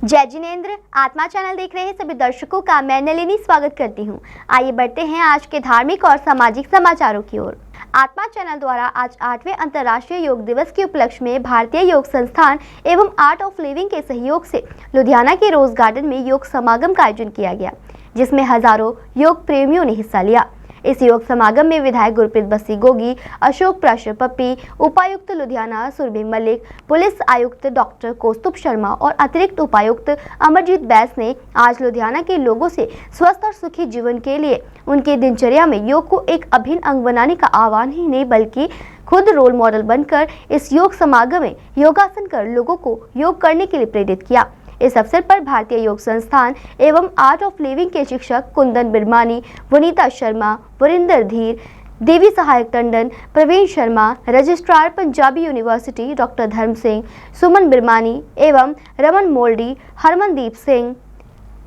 जय जिनेंद्र। आत्मा चैनल देख रहे सभी दर्शकों का मैं नलिनी स्वागत करती हूं। आइए बढ़ते हैं आज के धार्मिक और सामाजिक समाचारों की ओर। आत्मा चैनल द्वारा आज 8वें अंतर्राष्ट्रीय योग दिवस के उपलक्ष्य में भारतीय योग संस्थान एवं आर्ट ऑफ लिविंग के सहयोग से लुधियाना के रोज गार्डन में योग समागम का आयोजन किया गया, जिसमें हजारों योग प्रेमियों ने हिस्सा लिया। इस योग समागम में विधायक गुरप्रीत बस्सी गोगी, अशोक प्राशर पप्पी, उपायुक्त लुधियाना सुरभि मलिक, पुलिस आयुक्त डॉक्टर कौस्तुभ शर्मा और अतिरिक्त उपायुक्त अमरजीत बैस ने आज लुधियाना के लोगों से स्वस्थ और सुखी जीवन के लिए उनके दिनचर्या में योग को एक अभिन्न अंग बनाने का आह्वान ही नहीं बल्कि खुद रोल मॉडल बनकर इस योग समागम में योगासन कर लोगों को योग करने के लिए प्रेरित किया। इस अवसर पर भारतीय योग संस्थान एवं आर्ट ऑफ लिविंग के शिक्षक Kundan Virmani, Vanita Sharma, Varinder Dhir, Devi Sahayak Tandon, Praveen Sharma, registrar Punjabi university doctor Dharam Singh, सुमन बिरमानी एवं रमन मोल्डी, हरमनदीप सिंह,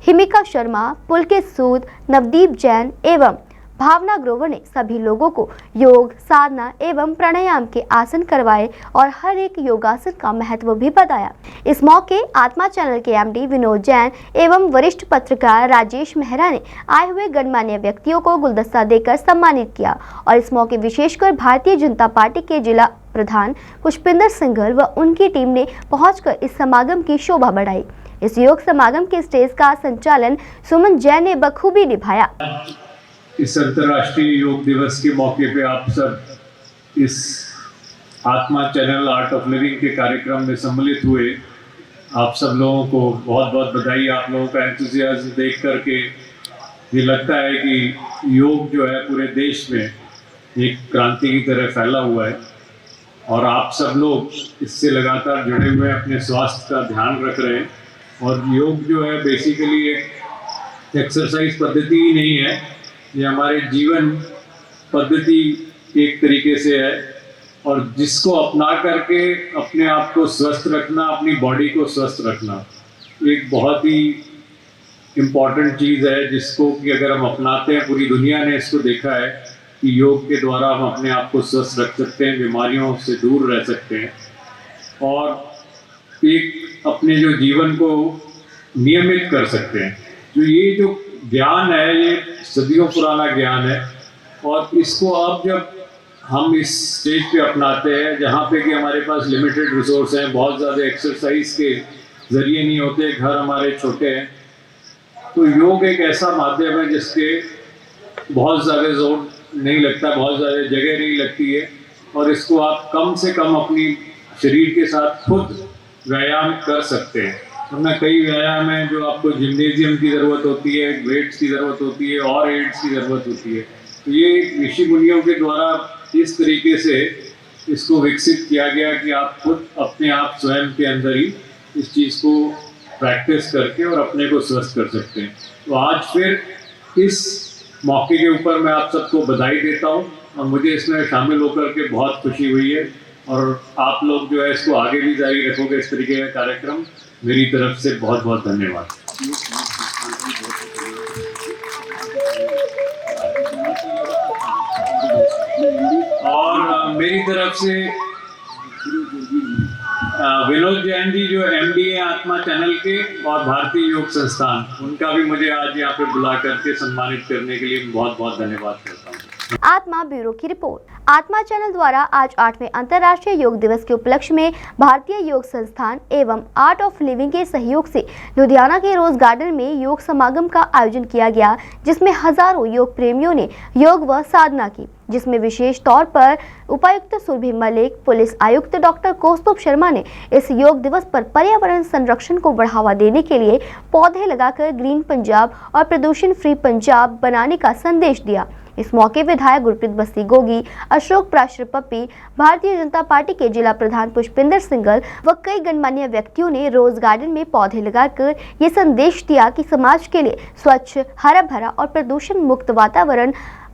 हिमिका शर्मा, पुलकित सूद, नवदीप जैन एवं भावना ग्रोवर ने सभी लोगों को योग, साधना एवं प्राणायाम के आसन करवाए और हर एक योगासन का महत्व भी बताया। इस मौके आत्मा चैनल के एमडी विनोद जैन एवं वरिष्ठ पत्रकार राजेश मेहरा ने आए हुए गणमान्य व्यक्तियों को गुलदस्ता देकर सम्मानित किया और इस मौके विशेषकर भारतीय जनता पार्टी के जिला प्रधान पुष्पिंदर सिंघल व उनकी टीम ने पहुंचकर इस समागम की शोभा बढ़ाई। इस योग समागम के स्टेज का संचालन सुमन जैन ने बखूबी निभाया। इस अंतर्राष्ट्रीय योग दिवस के मौके पे आप सब इस आत्मा चैनल आर्ट ऑफ लिविंग के कार्यक्रम में सम्मिलित हुए। आप सब लोगों को बहुत बहुत बधाई। आप लोगों का एंथुसियाज्म देख करके ये लगता है कि योग जो है पूरे देश में एक क्रांति की तरह फैला हुआ है और आप सब लोग इससे लगातार जुड़े हुए हैं, अपने स्वास्थ्य का ध्यान रख रहे हैं। और योग जो है बेसिकली एक एक्सरसाइज पद्धति ही नहीं है, ये हमारे जीवन पद्धति एक तरीके से है और जिसको अपना करके अपने आप को स्वस्थ रखना, अपनी बॉडी को स्वस्थ रखना एक बहुत ही इम्पॉर्टेंट चीज़ है, जिसको कि अगर हम अपनाते हैं, पूरी दुनिया ने इसको देखा है कि योग के द्वारा हम अपने आप को स्वस्थ रख सकते हैं, बीमारियों से दूर रह सकते हैं और एक अपने जो जीवन को नियमित कर सकते हैं। जो ज्ञान है ये सदियों पुराना ज्ञान है और इसको अब जब हम इस स्टेज पे अपनाते हैं जहाँ पे कि हमारे पास लिमिटेड रिसोर्स हैं, बहुत ज़्यादा एक्सरसाइज के ज़रिए नहीं होते, घर हमारे छोटे हैं, तो योग एक ऐसा माध्यम है जिसके बहुत ज़्यादा जोर नहीं लगता, बहुत ज़्यादा जगह नहीं लगती है और इसको आप कम से कम अपनी शरीर के साथ खुद व्यायाम कर सकते हैं। वरना कई व्यायाम हैं जो आपको जिम्नेजियम की ज़रूरत होती है, वेट्स की ज़रूरत होती है और एड्स की ज़रूरत होती है। तो ये ऋषि मुनियों के द्वारा इस तरीके से इसको विकसित किया गया कि आप खुद अपने आप स्वयं के अंदर ही इस चीज़ को प्रैक्टिस करके और अपने को स्वस्थ कर सकते हैं। तो आज फिर इस मौके के ऊपर मैं आप सबको बधाई देता हूँ और मुझे इसमें शामिल होकर के बहुत खुशी हुई है और आप लोग जो है इसको आगे भी जारी रखोगे इस तरीके का कार्यक्रम। मेरी तरफ से बहुत बहुत धन्यवाद। और मेरी तरफ से विनोद जैन जी जो एमडी है आत्मा चैनल के और भारतीय योग संस्थान, उनका भी मुझे आज यहाँ पे बुला करके सम्मानित करने के लिए बहुत बहुत धन्यवाद करता हूँ। आत्मा ब्यूरो की रिपोर्ट। आत्मा चैनल द्वारा आज 8वें अंतर्राष्ट्रीय योग दिवस के उपलक्ष्य में भारतीय योग संस्थान एवं आर्ट ऑफ लिविंग के सहयोग से लुधियाना के रोज गार्डन में योग समागम का आयोजन किया गया, जिसमें हजारों योग प्रेमियों ने योग व साधना की, जिसमें विशेष तौर पर उपायुक्त सुरभि मलिक, पुलिस आयुक्त डॉक्टर कौस्तुभ शर्मा ने इस योग दिवस पर पर्यावरण संरक्षण को बढ़ावा देने के लिए पौधे लगाकर ग्रीन पंजाब और प्रदूषण फ्री पंजाब बनाने का संदेश दिया। इस मौके विधायक गुरप्रीत बस्सी गोगी, अशोक प्राशर पप्पी, भारतीय जनता पार्टी के जिला प्रधान पुष्पिंदर सिंघल व कई गणमान्य व्यक्तियों ने रोज गार्डन में पौधे लगाकर ये संदेश दिया कि समाज के लिए स्वच्छ, हरा भरा और प्रदूषण मुक्त वातावरण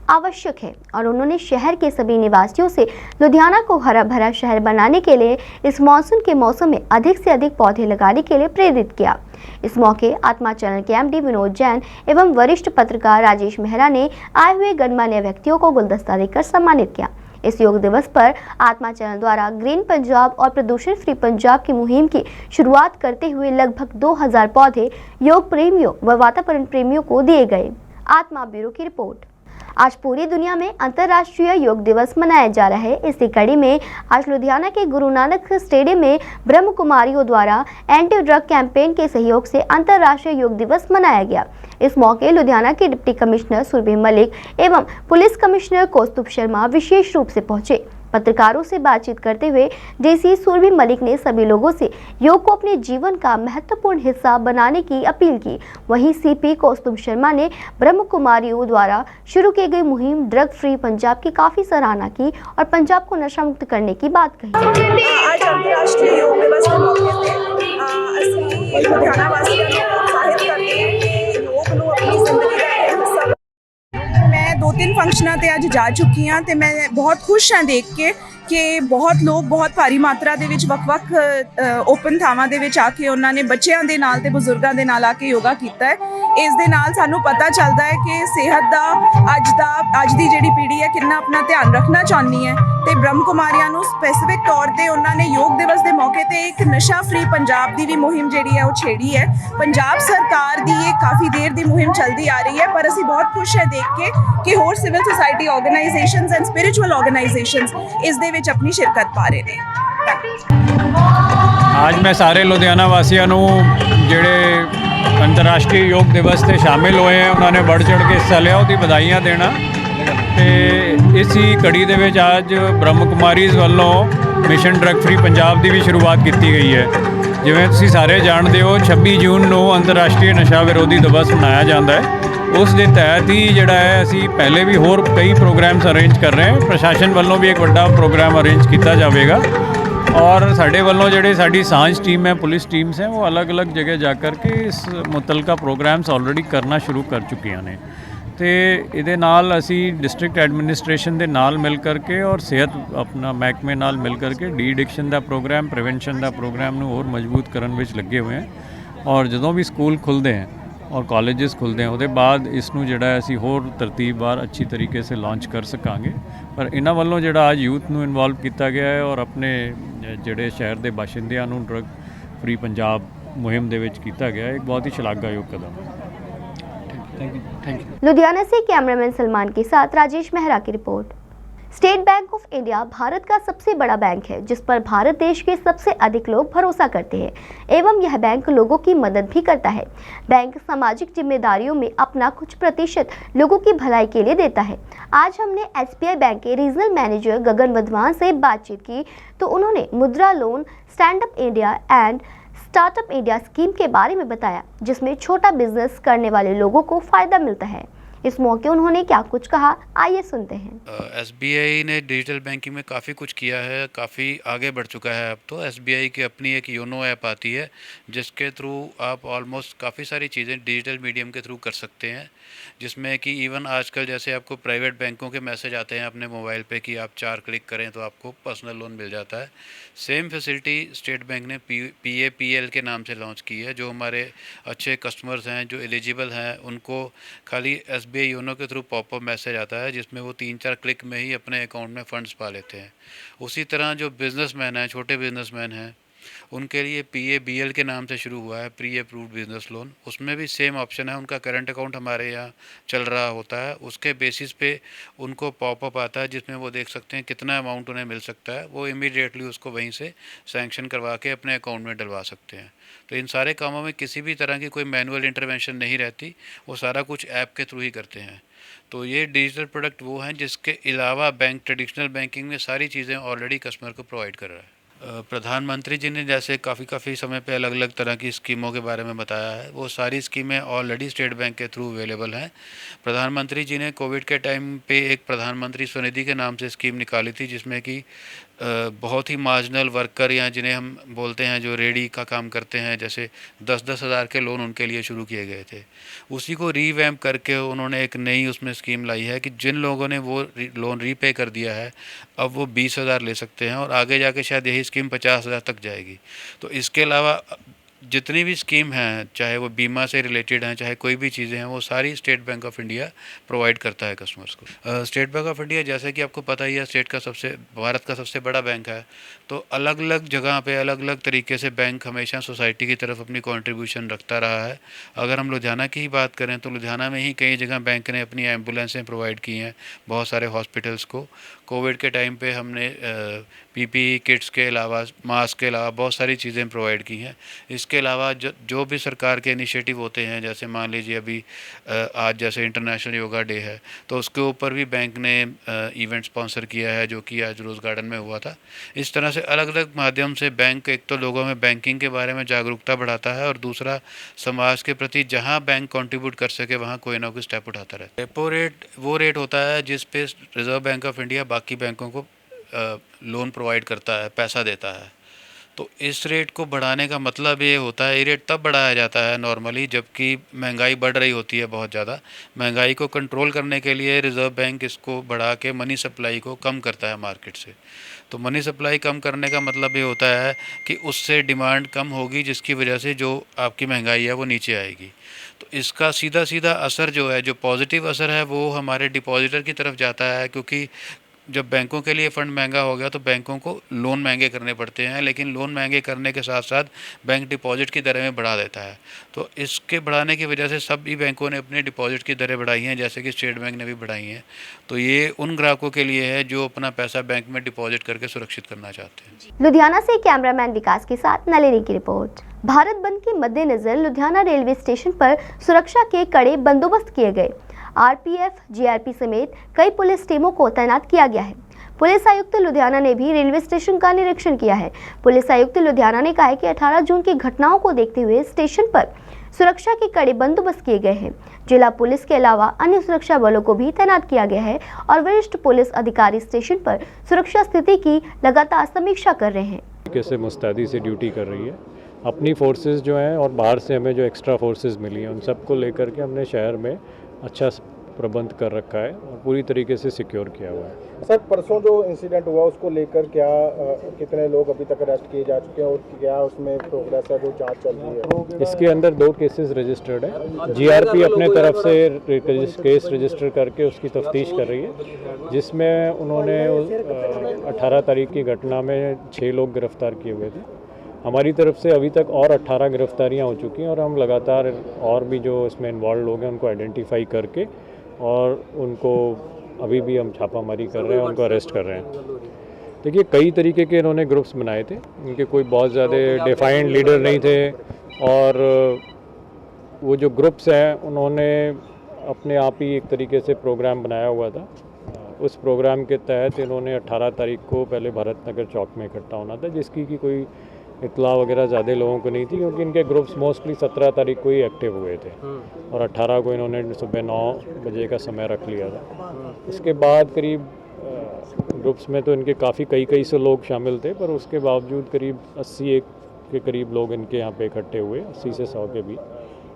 आवश्यक है और उन्होंने शहर के सभी निवासियों से लुधियाना को हरा भरा शहर बनाने के लिए इस मानसून के मौसम में अधिक से अधिक पौधे लगाने के लिए प्रेरित किया। इस मौके आत्मा चैनल के एमडी विनोद जैन एवं वरिष्ठ पत्रकार राजेश मेहरा ने आए हुए गणमान्य व्यक्तियों को गुलदस्ता देकर सम्मानित किया। इस योग दिवस पर आत्मा चैनल द्वारा ग्रीन पंजाब और प्रदूषण फ्री पंजाब की मुहिम की शुरुआत करते हुए लगभग 2000 पौधे योग प्रेमियों व वातावरण प्रेमियों को दिए गए। आत्मा ब्यूरो की रिपोर्ट। आज पूरी दुनिया में अंतर्राष्ट्रीय योग दिवस मनाया जा रहा है। इसी कड़ी में आज लुधियाना के गुरु नानक स्टेडियम में ब्रह्म कुमारियों द्वारा एंटी ड्रग कैंपेन के सहयोग से अंतर्राष्ट्रीय योग दिवस मनाया गया। इस मौके लुधियाना के डिप्टी कमिश्नर सुरभि मलिक एवं पुलिस कमिश्नर कौस्तुभ शर्मा विशेष रूप से पहुंचे। पत्रकारों से बातचीत करते हुए डीसी सुरभि मलिक ने सभी लोगों से योग को अपने जीवन का महत्वपूर्ण हिस्सा बनाने की अपील की। वहीं सीपी कौस्तुभ शर्मा ने ब्रह्म कुमारियों द्वारा शुरू की गई मुहिम ड्रग फ्री पंजाब की काफी सराहना की और पंजाब को नशा मुक्त करने की बात कही। आज अंतर्राष्ट्रीय योग दिवस के मौके पे ਅਸੀਂ ਲੁਧਿਆਣਾ ਵਾਸੀਆਂ ਨੂੰ ਉਤਸ਼ਾਹਿਤ ਕਰਦੇ ਹਾਂ ਕਿ ਯੋਗ ਨੂੰ ਆਪਣੀ ਜ਼ਿੰਦਗੀ ਦਾ ਹਿੱਸਾ। मैं 2-3 फंक्शनों ते अज जा चुकी हाँ तो मैं बहुत खुश हाँ देख के कि बहुत लोग बहुत भारी मात्रा दे विच वख-वख ओपन थावां दे विच आके उन्होंने बच्चों के नाल ते बुजुर्गों के नाल आके योगा किया है। इस दे नाल सानू पता चलता है कि सेहत का अज दी जिहड़ी पीढ़ी है कितना अपना ध्यान रखना चाहती है। तो ब्रह्म कुमारियां नू स्पैसिफिक तौर पर उन्होंने योग दिवस के मौके पर एक नशा फ्री पंजाब की भी मुहिम जिहड़ी है वो छेड़ी है। पंजाब सरकार की ये काफ़ी देर की मुहिम चलती आ रही है पर असीं बहुत खुश है देख के कि होर civil society organisations and spiritual organisations इस दे विच अपनी शिरकत पा रहे हैं। आज मैं सारे लुधियाना वासियों नू जिहड़े अंतर्राष्ट्रीय योग दिवस से शामिल हुए हैं उन्होंने बढ़ चढ़ के हिस्सा लिया उसकी बधाइयाँ देना। तो इसी कड़ी दे विच आज ब्रह्म कुमारीज़ वालों मिशन ड्रग फ्री पंजाब की भी शुरुआत की गई है। जिवें तुसीं सारे जानते हो 26 जून को अंतर्राष्ट्रीय नशा विरोधी दिवस मनाया जाता है। उस दे तहत ही जिहड़ा है असी पहले भी होर कई प्रोग्राम्स अरेंज कर रहे हैं। प्रशासन वालों भी एक बड़ा प्रोग्राम अरेंज किया जाएगा और साढ़े वालों जिहड़े साडी सांझ टीम है पुलिस टीम्स हैं वो अलग अलग जगह जाकर के इस मुतलका प्रोग्राम्स ऑलरेडी करना शुरू कर चुकियां ने। तो ये नाल असी डिस्ट्रिक्ट एडमिनिस्ट्रेशन के नाल मिल करके और सेहत अपना महकमे नाल मिल करके डी एडिक्शन का प्रोग्राम प्रिवेंशन का प्रोग्राम नूं होर मजबूत करन विच लगे हुए हैं। और जदों भी स्कूल खुलते हैं और कॉलेजेस खुलते हैं उसके बाद इसनूं जिहड़ा असी होर तरतीबवार अच्छी तरीके से लॉन्च कर सकांगे। पर इन्हां वल्लों जिहड़ा आज यूथ नूं इनवॉल्व किया गया है और अपने जिहड़े शहर के बाशिंदियां नूं ड्रग फ्री पंजाब मुहिम दे विच कीता गया है एक बहुत ही शलाघायोग कदम है। Thank you. लुधियाना से कैमरामैन सलमान के साथ राजेश मेहरा की report. State bank of India Bharat का सबसे बड़ा बैंक है जिस पर भारत देश के सबसे अधिक लोग भरोसा करते हैं एवं यह बैंक लोगों की मदद भी करता है। बैंक सामाजिक जिम्मेदारियों में अपना कुछ प्रतिशत लोगों की भलाई के लिए देता है। आज हमने एसबीआई बैंक के रीजनल मैनेजर गगन वधवान से बातचीत की तो उन्होंने मुद्रा loan stand up India and startup India scheme के बारे में बताया जिसमें छोटा बिजनेस करने वाले लोगों को फायदा मिलता है। इस मौके उन्होंने क्या कुछ कहा आइए सुनते हैं। एसबीआई ने डिजिटल बैंकिंग में काफ़ी कुछ किया है, काफ़ी आगे बढ़ चुका है। अब तो एसबीआई की अपनी एक योनो ऐप आती है जिसके थ्रू आप ऑलमोस्ट काफ़ी सारी चीज़ें डिजिटल मीडियम के थ्रू कर सकते हैं, जिसमें कि इवन आजकल जैसे आपको प्राइवेट बैंकों के मैसेज आते हैं अपने मोबाइल पे कि आप 4 क्लिक करें तो आपको पर्सनल लोन मिल जाता है। सेम फैसिलिटी स्टेट बैंक ने PAPL के नाम से लॉन्च की है। जो हमारे अच्छे कस्टमर्स हैं जो एलिजिबल हैं उनको खाली एसबीआई योनो के थ्रू पॉपअप मैसेज आता है जिसमें वो 3-4 क्लिक में ही अपने अकाउंट में फ़ंड्स पा लेते हैं। उसी तरह जो बिज़नेसमैन हैं, छोटे बिजनेसमैन हैं, उनके लिए PABL के नाम से शुरू हुआ है प्री अप्रूव्ड बिजनेस लोन। उसमें भी सेम ऑप्शन है, उनका करंट अकाउंट हमारे यहाँ चल रहा होता है, उसके बेसिस पे उनको पॉपअप आता है जिसमें वो देख सकते हैं कितना अमाउंट उन्हें मिल सकता है। वो इमीडिएटली उसको वहीं से सैंक्शन करवा के अपने अकाउंट में डलवा सकते हैं। तो इन सारे कामों में किसी भी तरह की कोई मैनुअल इंटरवेंशन नहीं रहती, वो सारा कुछ ऐप के थ्रू ही करते हैं। तो ये डिजिटल प्रोडक्ट वो हैं जिसके अलावा बैंक ट्रेडिशनल बैंकिंग में सारी चीज़ें ऑलरेडी कस्टमर को प्रोवाइड कर रहा है। प्रधानमंत्री जी ने जैसे काफ़ी समय पे अलग अलग तरह की स्कीमों के बारे में बताया है, वो सारी स्कीमें ऑलरेडी स्टेट बैंक के थ्रू अवेलेबल हैं। प्रधानमंत्री जी ने कोविड के टाइम पे एक प्रधानमंत्री स्वनिधि के नाम से स्कीम निकाली थी जिसमें कि बहुत ही मार्जिनल वर्कर या जिन्हें हम बोलते हैं जो रेडी का काम करते हैं, जैसे 10-10 हज़ार के लोन उनके लिए शुरू किए गए थे। उसी को रीवैम्प करके उन्होंने एक नई उसमें स्कीम लाई है कि जिन लोगों ने वो लोन रीपे कर दिया है अब वो 20 हज़ार ले सकते हैं और आगे जाके शायद यही स्कीम 50 हज़ार तक जाएगी। तो इसके अलावा जितनी भी स्कीम हैं, चाहे वो बीमा से रिलेटेड हैं, चाहे कोई भी चीज़ें हैं, वो सारी state bank of India provide करता है कस्टमर्स को। स्टेट बैंक ऑफ इंडिया, जैसे कि आपको पता ही है, भारत का सबसे बड़ा बैंक है। तो अलग अलग जगह पे अलग अलग तरीके से बैंक हमेशा सोसाइटी की तरफ अपनी कंट्रीब्यूशन रखता रहा है। अगर हम लुधियाना की ही बात करें तो लुधियाना में ही कई जगह बैंक ने अपनी एम्बुलेंसें प्रोवाइड की हैं बहुत सारे हॉस्पिटल्स को। कोविड के टाइम पे हमने पीपीई किट्स के अलावा, मास्क के अलावा बहुत सारी चीज़ें प्रोवाइड की हैं। इसके अलावा जो भी सरकार के इनिशिएटिव होते हैं, जैसे मान लीजिए अभी आज जैसे इंटरनेशनल योगा डे है, तो उसके ऊपर भी बैंक ने इवेंट स्पॉन्सर किया है, जो कि आज रोज़ गार्डन में हुआ था। इस तरह से अलग अलग माध्यम से बैंक एक तो लोगों में बैंकिंग के बारे में जागरूकता बढ़ाता है, और दूसरा समाज के प्रति जहाँ बैंक कंट्रीब्यूट कर सके वहाँ कोई ना कोई स्टेप उठाता रहता है। रेपो रेट वो रेट होता है जिस पे रिजर्व बैंक ऑफ इंडिया बाकी बैंकों को लोन प्रोवाइड करता है, पैसा देता है। तो इस रेट को बढ़ाने का मतलब ये होता है, ये रेट तब बढ़ाया जाता है नॉर्मली जबकि महंगाई बढ़ रही होती है बहुत ज़्यादा। महंगाई को कंट्रोल करने के लिए रिज़र्व बैंक इसको बढ़ा के मनी सप्लाई को कम करता है मार्केट से। तो मनी सप्लाई कम करने का मतलब ये होता है कि उससे डिमांड कम होगी, जिसकी वजह से जो आपकी महंगाई है वो नीचे आएगी। तो इसका सीधा सीधा असर जो है, जो पॉजिटिव असर है, वो हमारे डिपॉजिटर की तरफ जाता है, क्योंकि जब बैंकों के लिए फ़ंड महंगा हो गया तो बैंकों को लोन महंगे करने पड़ते हैं, लेकिन लोन महंगे करने के साथ साथ बैंक डिपॉजिट की दरें में बढ़ा देता है। तो इसके बढ़ाने की वजह से सभी बैंकों ने अपने डिपॉजिट की दरें बढ़ाई हैं, जैसे कि स्टेट बैंक ने भी बढ़ाई हैं। तो ये उन ग्राहकों के लिए है जो अपना पैसा बैंक में डिपॉजिट करके सुरक्षित करना चाहते हैं। लुधियाना से कैमरामैन विकास के साथ नलिनी की रिपोर्ट। भारत बंद के मद्देनजर लुधियाना रेलवे स्टेशन पर सुरक्षा के कड़े बंदोबस्त किए गए। आरपीएफ, जीआरपी समेत कई पुलिस टीमों को तैनात किया गया है। पुलिस आयुक्त लुधियाना ने भी रेलवे स्टेशन का निरीक्षण किया है। पुलिस आयुक्त लुधियाना ने कहा है कि 18 जून की घटनाओं को देखते हुए स्टेशन पर सुरक्षा के कड़े बंदोबस्त किए गए हैं। जिला पुलिस के अलावा अन्य सुरक्षा बलों को भी तैनात किया गया है और वरिष्ठ पुलिस अधिकारी स्टेशन पर सुरक्षा स्थिति की लगातार समीक्षा कर रहे हैं। कैसे मुस्तैदी से ड्यूटी कर रही है, अपनी फोर्सेस जो हैं और बाहर से हमें जो एक्स्ट्रा फोर्सेस मिली हैं उन सबको लेकर के हमने शहर में अच्छा प्रबंध कर रखा है और पूरी तरीके से सिक्योर किया हुआ है। सर, परसों जो इंसिडेंट हुआ उसको लेकर क्या कितने लोग अभी तक अरेस्ट किए जा चुके हैं और क्या उसमें प्रोग्रेस है, जो जांच चल रही है? इसके अंदर 2 केसेस रजिस्टर्ड है। जीआरपी अपने तरफ से केस रजिस्टर करके उसकी तफ्तीश कर रही है, जिसमें उन्होंने 18 तारीख की घटना में 6 लोग गिरफ्तार किए हुए थे। हमारी तरफ से अभी तक और 18 गिरफ्तारियाँ हो चुकी हैं और हम लगातार और भी जो इसमें इन्वॉल्व लोग हैं उनको आइडेंटिफाई करके और उनको अभी भी हम छापामारी कर रहे हैं, उनको अरेस्ट कर रहे हैं। देखिए, कई तरीके के इन्होंने ग्रुप्स बनाए थे, इनके कोई बहुत ज़्यादा डिफाइंड लीडर नहीं थे और वो जो ग्रुप्स हैं उन्होंने अपने आप ही एक तरीके से प्रोग्राम बनाया हुआ था। उस प्रोग्राम के तहत इन्होंने 18 तारीख को पहले भारत नगर चौक में इकट्ठा होना था, जिसकी कि कोई इतला वगैरह ज़्यादा लोगों को नहीं थी, क्योंकि इनके ग्रुप्स मोस्टली 17 तारीख को ही एक्टिव हुए थे और 18 को इन्होंने सुबह 9 बजे का समय रख लिया था। इसके बाद करीब ग्रुप्स में तो इनके काफ़ी कई सौ लोग शामिल थे, पर उसके बावजूद करीब 80 के करीब लोग इनके यहाँ पे इकट्ठे हुए, 80 से 100 के बीच,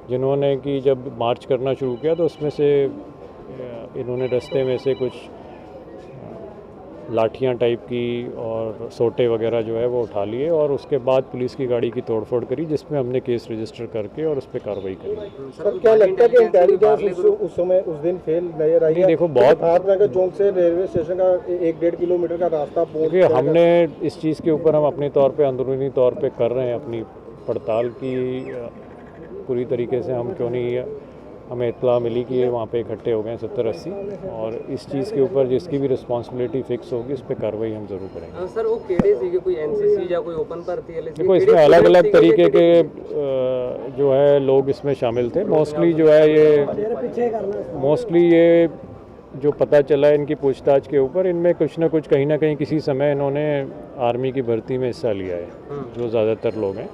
जिन्होंने कि जब मार्च करना शुरू किया तो उसमें से इन्होंने रास्ते में से कुछ लाठियाँ टाइप की और सोटे वगैरह जो है वो उठा लिए और उसके बाद पुलिस की गाड़ी की तोड़फोड़ करी, जिसमें हमने केस रजिस्टर करके और उस पर कार्रवाई करी। सर, क्या लगता है कि इंटेलिजेंस उस समय उस दिन फेल नजर आई है? देखो, बहुत भारत नगर चौक से रेलवे स्टेशन का 1-1.5 किलोमीटर का रास्ता देखिए, हमने इस चीज़ के ऊपर हम अपने तौर पे अंदरूनी तौर पे कर रहे हैं अपनी पड़ताल की पूरी तरीके से। हम क्यों नहीं, हमें इत्तला मिली कि ये वहाँ पे इकट्ठे हो गए 70-80 और इस चीज़ के ऊपर जिसकी भी रिस्पांसिबिलिटी फिक्स होगी उस पर कार्रवाई हम ज़रूर करेंगे। सर, वो केड़े सी कोई एनसीसी या कोई ओपन भर्ती है? देखो, इसमें अलग अलग तरीके के जो है लोग इसमें शामिल थे। मोस्टली जो है ये जो पता चला है इनकी पूछताछ के ऊपर, इनमें कुछ ना कुछ कहीं ना कहीं किसी समय इन्होंने आर्मी की भर्ती में हिस्सा लिया है, जो ज़्यादातर लोग हैं,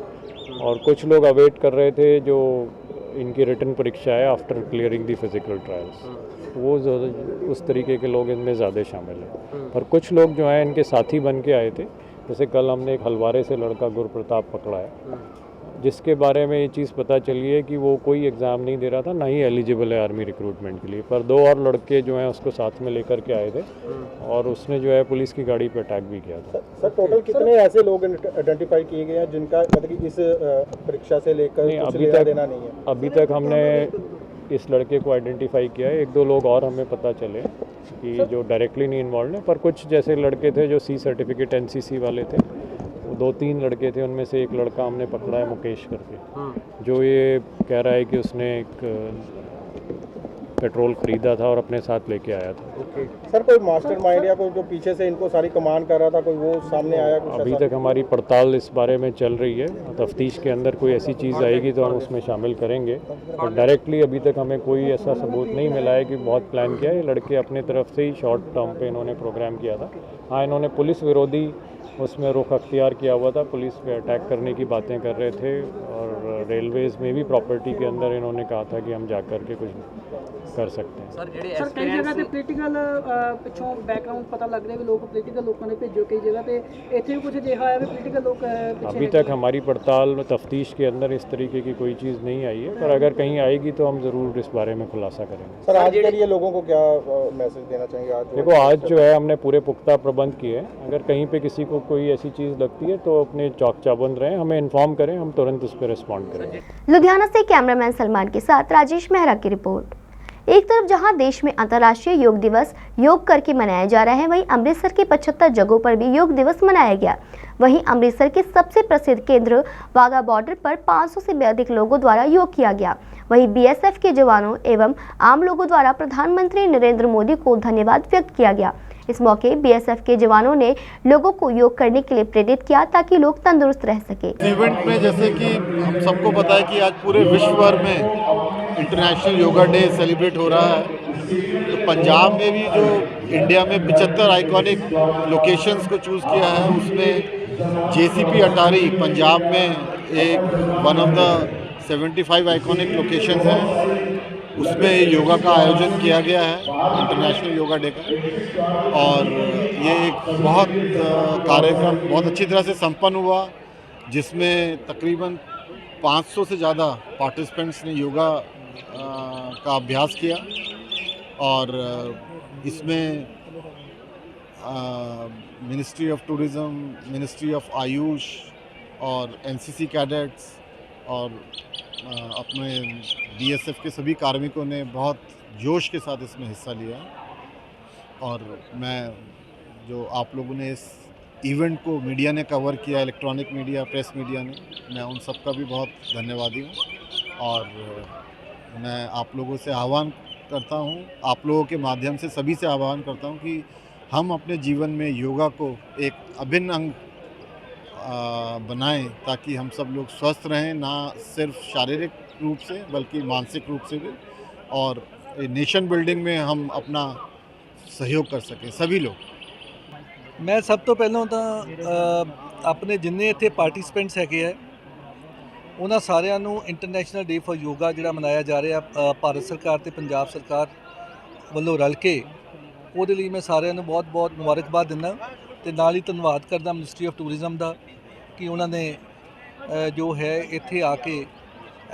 और कुछ लोग अवेट कर रहे थे जो इनकी रिटन परीक्षा है आफ्टर क्लियरिंग दी फिजिकल ट्रायल्स, वो उस तरीके के लोग इनमें ज़्यादा शामिल हैं। और कुछ लोग जो हैं इनके साथी बन के आए थे, जैसे कल हमने एक हलवारे से लड़का गुरप्रताप पकड़ा है, जिसके बारे में ये चीज़ पता चली है कि वो कोई एग्ज़ाम नहीं दे रहा था, ना ही एलिजिबल है आर्मी रिक्रूटमेंट के लिए। पर 2 और लड़के जो हैं उसको साथ में लेकर के आए थे और उसने जो है पुलिस की गाड़ी पर अटैक भी किया था। सर टोटल कितने ऐसे लोग आइडेंटिफाई किए गए हैं जिनका मतलब कि इस परीक्षा से लेकर नहीं, कुछ अभी लेना तक देना नहीं है? अभी तक हमने इस लड़के को आइडेंटिफाई किया है। 1-2 लोग और हमें पता चले कि जो डायरेक्टली नहीं इन्वॉल्व हैं, पर कुछ जैसे लड़के थे जो C सर्टिफिकेट NCC वाले थे, वो 2-3 लड़के थे, उनमें से एक लड़का हमने पकड़ा है मुकेश करके, जो ये कह रहा है कि उसने एक पेट्रोल ख़रीदा था और अपने साथ लेके आया था। सर कोई मास्टरमाइंड या कोई जो पीछे से इनको सारी कमान कर रहा था, कोई वो सामने आया कुछ अभी ऐसा? तक हमारी पड़ताल इस बारे में चल रही है। तफ्तीश के अंदर कोई ऐसी चीज़ आएगी तो हम उसमें शामिल करेंगे, और डायरेक्टली अभी तक हमें कोई ऐसा सबूत नहीं मिला है कि बहुत प्लान किया है। ये लड़के अपने तरफ से ही शॉर्ट टर्म पे इन्होंने प्रोग्राम किया था। हाँ, इन्होंने पुलिस विरोधी उसमें रुख अख्तियार किया हुआ था, पुलिस पे अटैक करने की बातें कर रहे थे, और रेलवेज़ में भी प्रॉपर्टी के अंदर इन्होंने कहा था कि हम जा कर के कुछ कर सकते हैं। ਸਰ ਕਈ ਜਗ੍ਹਾ ਤੇ ਪੋਲੀਟੀਕਲ ਪਿੱਛੋਂ ਬੈਕਗ੍ਰਾਉਂਡ ਪਤਾ ਲੱਗ ਰਿਹਾ ਵੀ ਲੋਕ ਪੋਲੀਟੀਕਲ ਲੋਕਾਂ ਨੇ ਭੇਜੋ, ਕਈ ਜਗ੍ਹਾ ਤੇ ਇੱਥੇ ਵੀ ਕੁਝ ਅਜਿਹਾ ਆਇਆ ਵੀ ਪੋਲੀਟੀਕਲ ਲੋਕ अभी तक हमारी पड़ताल में तफ्तीश के अंदर इस तरीके की कोई चीज़ नहीं आई है, पर अगर कहीं आएगी तो हम ज़रूर इस बारे में खुलासा करेंगे। सर आज के लिए लोगों को क्या मैसेज देना चाहिए? आज देखो, आज जो है हमने पूरे पुख्ता प्रबंध किए हैं। अगर कहीं पे किसी को कोई ऐसी चीज़ लगती है तो अपने चौक चाबंद रहें, हमें इन्फॉर्म करें, हम तुरंत उस पर रिस्पॉन्ड करेंगे। लुधियाना से कैमरामैन सलमान के साथ राजेश मेहरा की रिपोर्ट। एक तरफ जहां देश में अंतर्राष्ट्रीय योग दिवस योग करके मनाया जा रहा है, वहीं अमृतसर के 75 जगहों पर भी योग दिवस मनाया गया। वहीं अमृतसर के सबसे प्रसिद्ध केंद्र वाघा बॉर्डर पर 500 से भी अधिक लोगों द्वारा योग किया गया। वहीं BSF के जवानों एवं आम लोगों द्वारा प्रधानमंत्री नरेंद्र मोदी को धन्यवाद व्यक्त किया गया। इस मौके BSF के जवानों ने लोगों को योग करने के लिए प्रेरित किया ताकि लोग तंदुरुस्त रह सके। इवेंट में जैसे कि हम सबको पता है कि आज पूरे विश्व भर में इंटरनेशनल योगा डे सेलिब्रेट हो रहा है, तो पंजाब में भी जो इंडिया में 75 आइकॉनिक लोकेशंस को चूज़ किया है, उसमें JCP अटारी पंजाब में एक one of the 75 iconic locations हैं, उसमें योगा का आयोजन किया गया है, इंटरनेशनल योगा डे का। और ये एक बहुत कार्यक्रम बहुत अच्छी तरह से संपन्न हुआ, जिसमें तकरीबन 500 से ज़्यादा पार्टिसिपेंट्स ने योगा का अभ्यास किया। और इसमें ministry of tourism, ministry of Ayush और NCC कैडेट्स और अपने BSF के सभी कार्मिकों ने बहुत जोश के साथ इसमें हिस्सा लिया। और मैं जो आप लोगों ने इस इवेंट को मीडिया ने कवर किया, इलेक्ट्रॉनिक मीडिया, प्रेस मीडिया ने, मैं उन सब का भी बहुत धन्यवादी हूँ। और मैं आप लोगों से आह्वान करता हूँ, आप लोगों के माध्यम से सभी से आह्वान करता हूँ कि हम अपने जीवन में योगा को एक अभिन्न अंग बनाएं, ताकि हम सब लोग स्वस्थ रहें, ना सिर्फ शारीरिक रूप से बल्कि मानसिक रूप से भी, और नेशन बिल्डिंग में हम अपना सहयोग कर सकें सभी लोग। मैं सब तो पहलों तो अपने जिन्ने इत्थे पार्टिसिपेंट्स हैगे है उन्हां सारिਆਂ ਨੂੰ इंटरनेशनल डे फॉर योगा ਜਿਹੜਾ ਮਨਾਇਆ ਜਾ ਰਿਹਾ ਭਾਰਤ ਸਰਕਾਰ ਤੇ ਪੰਜਾਬ ਸਰਕਾਰ ਵੱਲੋਂ ਰਲ ਕੇ, ਉਹਦੇ ਲਈ ਮੈਂ ਸਾਰਿਆਂ ਨੂੰ ਬਹੁਤ-ਬਹੁਤ ਮੁਬਾਰਕਬਾਦ ਦਿੰਦਾ ਤੇ ਨਾਲ ਹੀ ਧੰਨਵਾਦ ਕਰਦਾ ਮਿਨਿਸਟਰੀ ਆਫ ਟੂਰਿਜ਼ਮ ਦਾ ਕਿ ਉਹਨਾਂ ਨੇ ਜੋ ਹੈ ਇੱਥੇ ਆ ਕੇ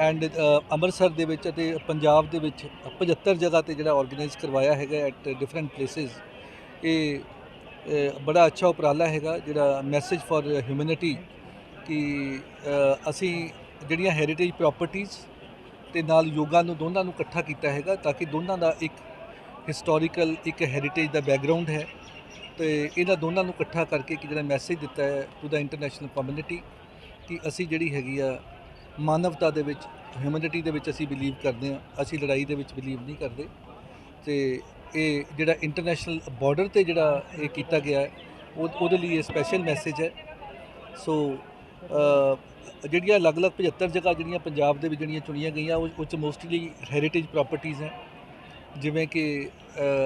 ਐਂਡ ਅੰਮ੍ਰਿਤਸਰ ਦੇ ਵਿੱਚ ਅਤੇ ਪੰਜਾਬ ਦੇ ਵਿੱਚ 75 ਜਗ੍ਹਾ ਤੇ ਜਿਹੜਾ ਆਰਗੇਨਾਈਜ਼ ਕਰਵਾਇਆ ਹੈਗਾ ਐਟ ਡਿਫਰੈਂਟ ਪਲੇਸਿਸ। ਇਹ ਬੜਾ ਅੱਛਾ ਉਪਰਾਲਾ ਹੈਗਾ, ਜਿਹੜਾ ਮੈਸੇਜ ਫॉर ਹਿਊਮੈਨਿਟੀ ਕਿ ਅਸੀਂ ਜਿਹੜੀਆਂ ਹੈਰੀਟੇਜ ਪ੍ਰੋਪਰਟੀਜ਼ ਤੇ ਨਾਲ ਯੋਗਾ ਨੂੰ ਦੋਨਾਂ ਨੂੰ ਇਕੱਠਾ ਕੀਤਾ ਹੈਗਾ, ਤਾਂ ਕਿ ਦੋਨਾਂ ਦਾ ਇੱਕ ਹਿਸਟੋਰੀਕਲ ਇੱਕ ਹੈਰੀਟੇਜ ਦਾ ਬੈਕਗਰਾਉਂਡ ਹੈ, ਤੇ ਇਹਨਾਂ ਦੋਨਾਂ ਨੂੰ ਇਕੱਠਾ ਕਰਕੇ ਕਿ ਜਿਹੜਾ ਮੈਸੇਜ ਦਿੱਤਾ ਹੈ ਟੂ ਦਾ ਇੰਟਰਨੈਸ਼ਨਲ ਕਮਿਊਨਿਟੀ ਕਿ ਅਸੀਂ ਜਿਹੜੀ ਹੈਗੀ ਆ ਮਾਨਵਤਾ ਦੇ ਵਿੱਚ, ਹਿਊਮੈਨਿਟੀ ਦੇ ਵਿੱਚ ਅਸੀਂ ਬਿਲੀਵ ਕਰਦੇ ਹਾਂ, ਅਸੀਂ ਲੜਾਈ ਦੇ ਵਿੱਚ ਬਿਲੀਵ ਨਹੀਂ ਕਰਦੇ। ਤੇ ਇਹ ਜਿਹੜਾ ਇੰਟਰਨੈਸ਼ਨਲ ਬਾਰਡਰ ਤੇ ਜਿਹੜਾ ਇਹ ਕੀਤਾ ਗਿਆ ਹੈ ਉਹਦੇ ਲਈ ਇਹ ਸਪੈਸ਼ਲ ਮੈਸੇਜ ਹੈ। ਸੋ ਜਿਹੜੀਆਂ ਅਲੱਗ-ਅਲੱਗ 75 ਜਗ੍ਹਾ ਜਿਹੜੀਆਂ ਪੰਜਾਬ ਦੇ ਵਿੱਚ ਜਿਹੜੀਆਂ ਚੁਣੀਆਂ ਗਈਆਂ ਉਹ 'ਚ ਮੋਸਟਲੀ ਹੈਰੀਟੇਜ ਪ੍ਰੋਪਰਟੀਜ਼ ਹੈ, ਜਿਵੇਂ ਕਿ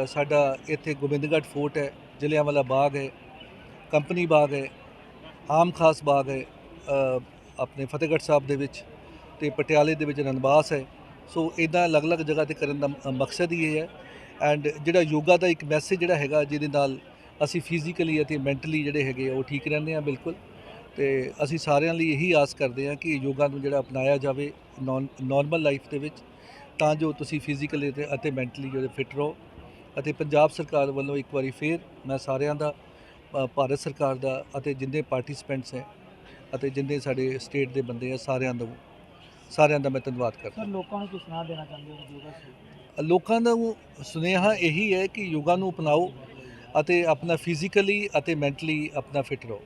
ਸਾਡਾ ਇੱਥੇ ਗੋਬਿੰਦਗੜ੍ਹ ਫੋਰਟ ਹੈ, ਜਲਿਆਂਵਾਲਾ ਬਾਗ ਹੈ, ਕੰਪਨੀ ਬਾਗ ਹੈ, ਆਮ ਖਾਸ ਬਾਗ ਹੈ ਆਪਣੇ ਫਤਿਹਗੜ੍ਹ ਸਾਹਿਬ ਦੇ ਵਿੱਚ, ਤੇ ਪਟਿਆਲੇ ਦੇ ਵਿੱਚ ਰਣਬਾਸ ਹੈ। ਸੋ ਇੱਦਾਂ ਅਲੱਗ-ਅਲੱਗ ਜਗ੍ਹਾ 'ਤੇ ਕਰਨ ਦਾ ਮਕਸਦ ਹੀ ਇਹ ਹੈ। ਐਂਡ ਜਿਹੜਾ ਯੋਗਾ ਦਾ ਇੱਕ ਮੈਸੇਜ ਜਿਹੜਾ ਹੈਗਾ, ਜਿਹਦੇ ਨਾਲ ਅਸੀਂ ਫਿਜ਼ੀਕਲੀ ਅਤੇ ਮੈਂਟਲੀ ਜਿਹੜੇ ਹੈਗੇ ਉਹ ਠੀਕ ਰਹਿੰਦੇ ਹਾਂ ਬਿਲਕੁਲ। ਤੇ ਅਸੀਂ ਸਾਰਿਆਂ ਲਈ ਇਹੀ ਆਸ ਕਰਦੇ ਹਾਂ ਕਿ ਯੋਗਾ ਨੂੰ ਜਿਹੜਾ ਅਪਣਾਇਆ ਜਾਵੇ ਨੋਰਮਲ ਲਾਈਫ ਦੇ ਵਿੱਚ, ਤਾਂ ਜੋ ਤੁਸੀਂ ਫਿਜ਼ੀਕਲੀ ਅਤੇ ਮੈਂਟਲੀ ਜਿਹੜੇ ਫਿਟ ਰਹੋ। ਅਤੇ ਪੰਜਾਬ ਸਰਕਾਰ ਵੱਲੋਂ ਇੱਕ ਵਾਰੀ ਫੇਰ ਮੈਂ ਸਾਰਿਆਂ ਦਾ, ਭਾਰਤ ਸਰਕਾਰ ਦਾ ਅਤੇ ਜਿੰਨੇ ਪਾਰਟਿਸਪੈਂਟਸ ਹੈ ਅਤੇ ਜਿੰਨੇ ਸਾਡੇ ਸਟੇਟ ਦੇ ਬੰਦੇ ਆ, ਸਾਰਿਆਂ ਦਾ ਮੈਂ ਧੰਨਵਾਦ ਕਰਦਾ। ਲੋਕਾਂ ਨੂੰ ਕੀ ਸੁਣਾ ਦੇਣਾ ਚਾਹੁੰਦੇ ਹੋ ਯੋਗਾ? ਲੋਕਾਂ ਦਾ ਸੁਨੇਹਾ ਇਹੀ ਹੈ ਕਿ ਯੋਗਾ ਨੂੰ ਅਪਣਾਓ ਅਤੇ ਆਪਣਾ ਫਿਜ਼ੀਕਲੀ ਅਤੇ ਮੈਂਟਲੀ अपना फिट रहो।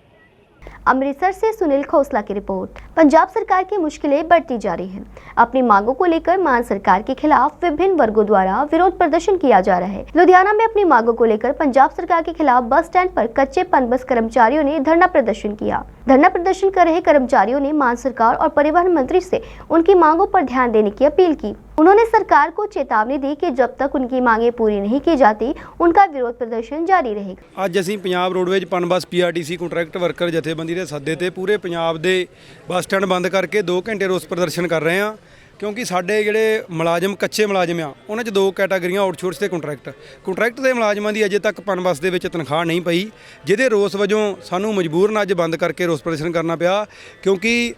अमृतसर से सुनील खोसला की रिपोर्ट। पंजाब सरकार की मुश्किलें बढ़ती जा रही हैं। अपनी मांगों को लेकर मान सरकार के खिलाफ विभिन्न वर्गों द्वारा विरोध प्रदर्शन किया जा रहा है। लुधियाना में अपनी मांगों को लेकर पंजाब सरकार के खिलाफ बस स्टैंड पर कच्चे पनबस कर्मचारियों ने धरना प्रदर्शन किया। धरना प्रदर्शन कर रहे कर्मचारियों ने मान सरकार और परिवहन मंत्री से उनकी मांगों पर ध्यान देने की अपील की। उन्होंने सरकार को चेतावनी दी कि जब तक उनकी मांगें पूरी नहीं की जाती उनका विरोध प्रदर्शन जारी रहेगा। ਅੱਜ ਅਸੀਂ Punjab roadways Punbus PRTC contract worker ਜਥੇਬੰਦੀ ਦੇ ਸੱਦੇ ਤੇ ਪੂਰੇ ਪੰਜਾਬ ਦੇ ਬੱਸ ਸਟੈਂਡ ਬੰਦ ਕਰਕੇ 2 ਘੰਟੇ ਰੋਸ ਪ੍ਰਦਰਸ਼ਨ ਕਰ ਰਹੇ ਹਾਂ, ਕਿਉਂਕਿ ਸਾਡੇ ਜਿਹੜੇ ਮੁਲਾਜ਼ਮ ਕੱਚੇ ਮੁਲਾਜ਼ਮ ਆ ਉਹਨਾਂ 'ਚ 2 ਕੈਟਾਗਰੀਆਂ ਆਊਟਸੋਰਸ ਤੇ ਕੰਟਰੈਕਟ ਦੇ ਮੁਲਾਜ਼ਮਾਂ ਦੀ ਅਜੇ ਤੱਕ ਪਨਬਸ ਦੇ ਵਿੱਚ ਤਨਖਾਹ ਨਹੀਂ ਪਈ, ਜਿਹਦੇ ਰੋਸ ਵਜੋਂ ਸਾਨੂੰ ਮਜਬੂਰਨ ਅੱਜ ਬੰਦ ਕਰਕੇ ਰੋਸ ਪ੍ਰਦਰਸ਼ਨ ਕਰਨਾ ਪਿਆ। ਕਿਉਂਕਿ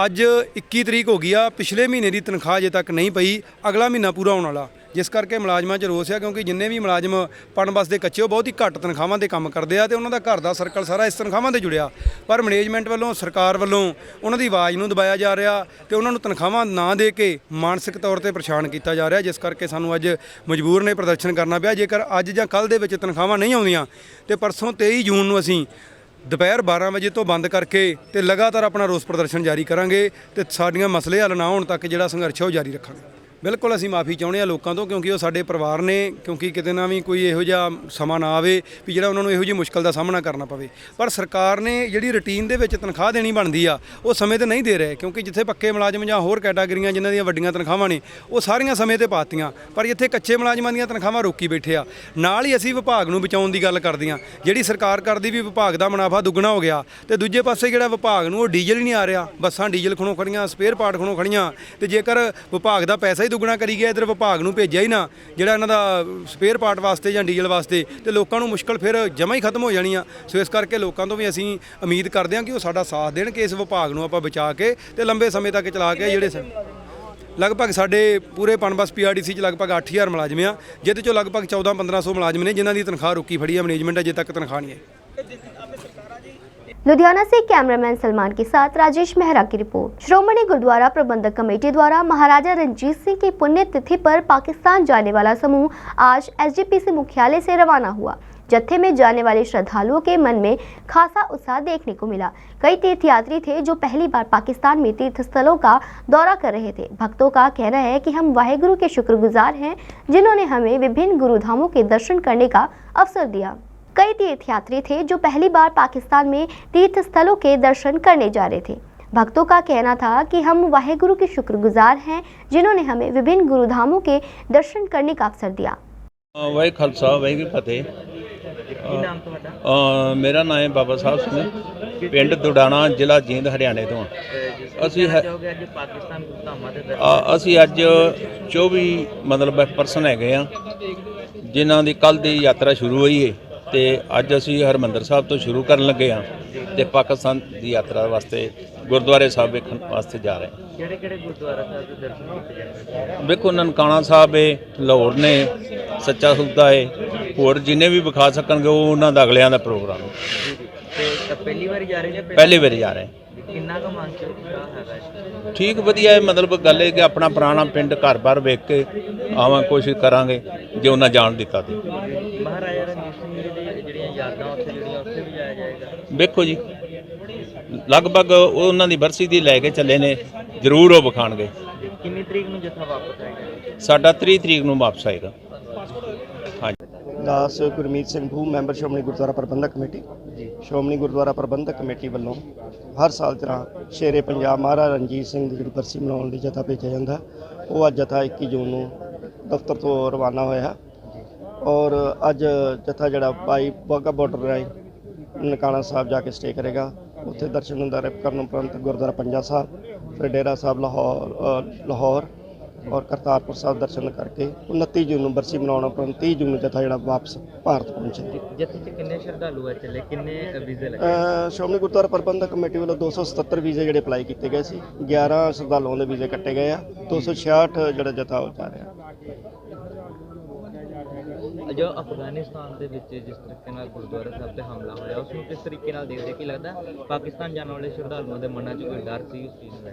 ਅੱਜ 21 ਤਰੀਕ ਹੋ ਗਈ ਆ, ਪਿਛਲੇ ਮਹੀਨੇ ਦੀ ਤਨਖਾਹ ਅਜੇ ਤੱਕ ਨਹੀਂ ਪਈ, ਅਗਲਾ ਮਹੀਨਾ ਪੂਰਾ ਹੋਣ ਵਾਲਾ, ਜਿਸ ਕਰਕੇ ਮੁਲਾਜ਼ਮਾਂ 'ਚ ਰੋਸ ਆ। ਕਿਉਂਕਿ ਜਿੰਨੇ ਵੀ ਮੁਲਾਜ਼ਮ ਪਨਬਸ ਦੇ ਕੱਚੇ ਉਹ ਬਹੁਤ ਹੀ ਘੱਟ ਤਨਖਾਹਾਂ ਤੇ ਕੰਮ ਕਰਦੇ ਆ ਤੇ ਉਹਨਾਂ ਦਾ ਘਰ ਦਾ ਸਰਕਲ ਸਾਰਾ ਇਸ ਤਨਖਾਹਾਂ ਤੇ ਜੁੜਿਆ, ਪਰ ਮੈਨੇਜਮੈਂਟ ਵੱਲੋਂ, ਸਰਕਾਰ ਵੱਲੋਂ ਉਹਨਾਂ ਦੀ ਆਵਾਜ਼ ਨੂੰ ਦਬਾਇਆ ਜਾ ਰਿਹਾ ਤੇ ਉਹਨਾਂ ਨੂੰ ਤਨਖਾਹਾਂ ਨਾ ਦੇ ਕੇ ਮਾਨਸਿਕ ਤੌਰ ਤੇ ਪਰੇਸ਼ਾਨ ਕੀਤਾ ਜਾ ਰਿਹਾ, ਜਿਸ ਕਰਕੇ ਸਾਨੂੰ ਅੱਜ ਮਜਬੂਰ ਨੇ ਪ੍ਰਦਰਸ਼ਨ ਕਰਨਾ ਪਿਆ। ਜੇਕਰ ਅੱਜ ਜਾਂ ਕੱਲ੍ਹ ਦੇ ਵਿੱਚ ਤਨਖਾਹਾਂ ਨਹੀਂ ਆਉਂਦੀਆਂ ਤੇ ਪਰਸੋਂ 23 ਜੂਨ ਨੂੰ ਅਸੀਂ ਦੁਪਹਿਰ 12 ਵਜੇ ਤੋਂ ਬੰਦ ਕਰਕੇ ਤੇ ਲਗਾਤਾਰ ਆਪਣਾ ਰੋਸ ਪ੍ਰਦਰਸ਼ਨ ਜਾਰੀ ਕਰਾਂਗੇ ਤੇ ਸਾਡੀਆਂ ਮਸਲੇ ਹੱਲ ਨਾ ਹੋਣ ਤੱਕ ਜਿਹੜਾ ਸੰਘਰਸ਼ ਹੈ ਉਹ ਜਾਰੀ ਰੱਖਾਂਗੇ। ਬਿਲਕੁਲ ਅਸੀਂ ਮਾਫੀ ਚਾਹੁੰਦੇ ਹਾਂ ਲੋਕਾਂ ਤੋਂ, ਕਿਉਂਕਿ ਉਹ ਸਾਡੇ ਪਰਿਵਾਰ ਨੇ, ਕਿਉਂਕਿ ਕਿਤੇ ਨਾ ਵੀ ਕੋਈ ਇਹੋ ਜਿਹਾ ਸਮਾਂ ਨਾ ਆਵੇ ਵੀ ਜਿਹੜਾ ਉਹਨਾਂ ਨੂੰ ਇਹੋ ਜਿਹੀ ਮੁਸ਼ਕਲ ਦਾ ਸਾਹਮਣਾ ਕਰਨਾ ਪਵੇ। ਪਰ ਸਰਕਾਰ ਨੇ ਜਿਹੜੀ ਰੂਟੀਨ ਦੇ ਵਿੱਚ ਤਨਖਾਹ ਦੇਣੀ ਬਣਦੀ ਆ ਉਹ ਸਮੇਂ ਤੇ ਨਹੀਂ ਦੇ ਰਹੇ, ਕਿਉਂਕਿ ਜਿੱਥੇ ਪੱਕੇ ਮੁਲਾਜ਼ਮ ਜਾਂ ਹੋਰ ਕੈਟਾਗਰੀਆਂ ਜਿਨ੍ਹਾਂ ਦੀਆਂ ਵੱਡੀਆਂ ਤਨਖਾਹਾਂ ਨੇ ਉਹ ਸਾਰੀਆਂ ਸਮੇਂ ਤੇ ਪਾਤੀਆਂ, ਪਰ ਜਿੱਥੇ ਕੱਚੇ ਮੁਲਾਜ਼ਮਾਂ ਦੀਆਂ ਤਨਖਾਹਾਂ ਰੋਕੀ ਬੈਠੇ ਆ। ਨਾਲ ਹੀ ਅਸੀਂ ਵਿਭਾਗ ਨੂੰ ਬਚਾਉਣ ਦੀ ਗੱਲ ਕਰਦੇ ਹਾਂ, ਜਿਹੜੀ ਸਰਕਾਰ ਕਰਦੀ ਵੀ ਵਿਭਾਗ ਦਾ ਮੁਨਾਫਾ ਦੁੱਗਣਾ ਹੋ ਗਿਆ ਤੇ ਦੂਜੇ ਪਾਸੇ ਜਿਹੜਾ ਵਿਭਾਗ ਨੂੰ ਉਹ ਡੀਜ਼ਲ ਹੀ ਨਹੀਂ ਆ ਰਿਹਾ, ਬੱਸਾਂ ਡੀਜ਼ਲ ਖਣੋਂ ਖੜੀਆਂ, ਸਪੇਅਰ ਪਾਰਟ ਖਣੋਂ ਖੜੀਆਂ, ਤੇ ਜੇਕਰ ਵਿਭਾਗ ਦਾ ਪੈਸਾ ਹੀ ਦੁੱਗਣਾ ਕਰੀ ਗਿਆ, ਇੱਧਰ ਵਿਭਾਗ ਨੂੰ ਭੇਜਿਆ ਹੀ ਨਾ ਜਿਹੜਾ ਇਹਨਾਂ ਦਾ ਸਪੇਅਰ ਪਾਰਟ ਵਾਸਤੇ ਜਾਂ ਡੀਜ਼ਲ ਵਾਸਤੇ, ਤੇ ਲੋਕਾਂ ਨੂੰ ਮੁਸ਼ਕਲ ਫਿਰ ਜਮਾਂ ਹੀ ਖਤਮ ਹੋ ਜਾਣੀ ਆ। ਸੋ ਇਸ ਕਰਕੇ ਲੋਕਾਂ ਤੋਂ ਵੀ ਅਸੀਂ ਉਮੀਦ ਕਰਦੇ ਹਾਂ ਕਿ ਉਹ ਸਾਡਾ ਸਾਥ ਦੇਣ ਕਿ ਇਸ ਵਿਭਾਗ ਨੂੰ ਆਪਾਂ ਬਚਾ ਕੇ ਤੇ ਲੰਬੇ ਸਮੇਂ ਤੱਕ ਚਲਾ ਕੇ ਜਿਹੜੇ ਲਗਭਗ ਸਾਡੇ ਪੂਰੇ ਪਨਬਸ PRTC 'ਚ ਲਗਭਗ 8000 ਮੁਲਾਜ਼ਮ ਆ, ਜਿਹਦੇ 'ਚੋਂ ਲਗਭਗ 14-1500 ਮੁਲਾਜ਼ਮ ਨੇ ਜਿਨ੍ਹਾਂ ਦੀ ਤਨਖਾਹ ਰੁਕੀ ਫੜੀ ਆ, ਮੈਨੇਜਮੈਂਟ ਅਜੇ ਤੱਕ ਤਨਖਾਹ ਨਹੀਂ ਆਈ। लुधियाना से कैमरामैन सलमान के साथ राजेश मेहरा की रिपोर्ट। श्रोमणी गुरुद्वारा प्रबंधक कमेटी द्वारा महाराजा रणजीत सिंह की पुण्यतिथि पर पाकिस्तान जाने वाला समूह आज SGPC मुख्यालय से रवाना हुआ। जत्थे में जाने वाले श्रद्धालुओं के मन में खासा उत्साह देखने को मिला। कई तीर्थयात्री थे जो पहली बार पाकिस्तान में तीर्थ स्थलों का दौरा कर रहे थे। भक्तों का कहना है कि हम वाहेगुरु के शुक्रगुजार हैं जिन्होंने हमें विभिन्न गुरुधामों के दर्शन करने का अवसर दिया। कई तीर्थयात्री थे जो पहली बार पाकिस्तान में तीर्थ स्थलों के दर्शन करने जा रहे थे। भक्तों का कहना था कि हम वाहेगुरु के शुक्रगुजार हैं जिन्होंने हमें विभिन्न गुरुधामों के दर्शन करने का अवसर दिया। वाहे खालसा वाहे फतेह। मेरा नाम है बाबा साहब सिंह, पिंड दुडाना, जिला जींद, हरियाणे तो। ਅਸੀਂ ਅੱਜ 24 ਮਤਲਬ ਪਰਸਨ ਹੈਗੇ ਆ ਜਿਨ੍ਹਾਂ ਦੀ ਕੱਲ੍ਹ ਦੀ ਯਾਤਰਾ ਸ਼ੁਰੂ ਹੋਈ ਹੈ ਤੇ ਅੱਜ ਅਸੀਂ ਹਰਮੰਦਰ ਸਾਹਿਬ ਤੋਂ ਸ਼ੁਰੂ ਕਰਨ ਲੱਗੇ ਹਾਂ ਤੇ ਪਾਕਿਸਤਾਨ ਦੀ ਯਾਤਰਾ ਵਾਸਤੇ ਗੁਰਦੁਆਰੇ ਸਾਹਿਬ ਵੇਖਣ ਵਾਸਤੇ ਜਾ ਰਹੇ ਹਾਂ। ਕਿਹੜੇ ਗੁਰਦੁਆਰਾ ਸਾਹਿਬ ਦੇ ਦਰਸ਼ਨ ਕੀਤੇ ਜਾਣਗੇ? ਵੇਖੋ ਨਨਕਾਣਾ ਸਾਹਿਬ ਹੈ, ਲਾਹੌਰ ਨੇ, ਸੱਚਾ ਸੌਦਾ ਹੈ, ਹੋਰ ਜਿੰਨੇ ਵੀ ਵਿਖਾ ਸਕਣਗੇ ਉਹ ਉਹਨਾਂ ਦਾ ਅਗਲਿਆਂ ਦਾ ਪ੍ਰੋਗਰਾਮ ਹੈ। ਤੇ ਪਹਿਲੀ ਵਾਰੀ ਜਾ ਰਹੇ ਨੇ? ਪਹਿਲੀ ਵਾਰੀ ਜਾ ਰਹੇ। ਕਿੰਨਾ ਕੁ ਮਨ ਚ ਉਤਸ਼ਾਹ ਹੈਗਾ? ਠੀਕ ਵਧੀਆ ਹੈ, ਮਤਲਬ ਗੱਲ ਹੈ ਕਿ ਆਪਣਾ ਪੁਰਾਣਾ ਪਿੰਡ ਘਰ-ਬਾਰ ਵੇਖ ਕੇ ਆਵਾਂ, ਕੋਸ਼ਿਸ਼ ਕਰਾਂਗੇ ਜੇ ਉਹਨਾਂ ਜਾਣ ਦਿੱਤਾ ਤੇ। ਮਹਾਰਾਜਾ ਰਣਜੀਤ ਸਿੰਘ ਜੀ ਦੀ ਜਿਹੜੀਆਂ ਯਾਦਾਂ ਉੱਥੇ ਵੀ ਜਾਇਆ ਜਾਏਗਾ? ਵੇਖੋ ਜੀ ਲਗਭਗ ਉਹਨਾਂ ਦੀ ਬਰਸੀ ਦੀ ਲੈ ਕੇ ਚੱਲੇ ਨੇ, ਜ਼ਰੂਰ ਉਹ ਵਿਖਾਣਗੇ। ਕਿੰਨੀ ਤਰੀਕ ਨੂੰ ਜੱਥਾ ਵਾਪਸ ਆਏਗਾ? ਸਾਡਾ 30 ਤਰੀਕ ਨੂੰ ਵਾਪਸ ਆਏਗਾ। ਹਾਂਜੀ। ਦਾਸ ਗੁਰਮੀਤ ਸਿੰਘ ਭੂ, ਮੈਂਬਰ ਸ਼੍ਰੋਮਣੀ ਗੁਰਦੁਆਰਾ ਪ੍ਰਬੰਧਕ ਕਮੇਟੀ। ਸ਼੍ਰੋਮਣੀ ਗੁਰਦੁਆਰਾ ਪ੍ਰਬੰਧਕ ਕਮੇਟੀ ਵੱਲੋਂ ਹਰ ਸਾਲ ਤਰ੍ਹਾਂ ਸ਼ੇਰੇ ਪੰਜਾਬ ਮਹਾਰਾਜਾ ਰਣਜੀਤ ਸਿੰਘ ਦੀ ਜਿਹੜੀ ਬਰਸੀ ਮਨਾਉਣ ਲਈ ਜਥਾ ਭੇਜਿਆ ਜਾਂਦਾ। ਉਹ ਅੱਜ ਜਥਾ 21 ਜੂਨ ਨੂੰ ਦਫ਼ਤਰ ਤੋਂ ਰਵਾਨਾ ਹੋਇਆ ਔਰ ਅੱਜ ਜਥਾ ਜਿਹੜਾ ਬਾਈ ਵਾਹਗਾ ਬਾਰਡਰ ਰਾਹੀਂ ਨਨਕਾਣਾ ਸਾਹਿਬ ਜਾ ਕੇ ਸਟੇ ਕਰੇਗਾ। ਉੱਥੇ ਦਰਸ਼ਨ ਕਰਨ ਉਪਰੰਤ ਗੁਰਦੁਆਰਾ ਪੰਜਾ ਸਾਹਿਬ, ਫਿਰ ਡੇਰਾ ਸਾਹਿਬ ਲਾਹੌਰ ਔਰ ਕਰਤਾਰਪੁਰ ਸਾਹਿਬ ਦਰਸ਼ਨ ਕਰਕੇ 29 ਜੂਨ ਨੂੰ ਬਰਸੀ ਮਨਾਉਣ ਉਪਰੰਤ 30 ਜੂਨ ਨੂੰ ਜਥਾ ਜਿਹੜਾ ਵਾਪਸ ਭਾਰਤ ਪਹੁੰਚੇ। ਜਥੇ 'ਚ ਕਿੰਨੇ ਸ਼ਰਧਾਲੂ ਹੈ ਚੱਲੇ, ਕਿੰਨੇ ਵੀਜ਼ੇ ਲੱਗੇ? ਸ਼੍ਰੋਮਣੀ ਗੁਰਦੁਆਰਾ ਪ੍ਰਬੰਧਕ ਕਮੇਟੀ ਵੱਲੋਂ 277 ਵੀਜ਼ੇ ਜਿਹੜੇ ਅਪਲਾਈ ਕੀਤੇ ਗਏ ਸੀ, 11 ਸ਼ਰਧਾਲੂਆਂ ਦੇ ਵੀਜ਼ੇ ਕੱਟੇ ਗਏ ਆ, 266 ਜਿਹੜਾ ਜਥਾ ਉਹ ਜਾ ਰਿਹਾ। ਜੋ ਅਫਗਾਨਿਸਤਾਨ ਦੇ ਵਿੱਚ ਜਿਸ ਤਰੀਕੇ ਨਾਲ ਗੁਰਦੁਆਰਾ ਸਾਹਿਬ ਤੇ ਹਮਲਾ ਹੋਇਆ, ਉਸ ਨੂੰ ਕਿਸ ਤਰੀਕੇ ਨਾਲ ਦੇਖਦੇ? ਕੀ ਲੱਗਦਾ ਪਾਕਿਸਤਾਨ ਜਾਣ ਵਾਲੇ ਸ਼ਰਧਾਲੂਆਂ ਦੇ ਮਨਾਂ 'ਚ ਕੋਈ ਡਰ ਸੀ ਉਸ ਚੀਜ਼ ਦਾ?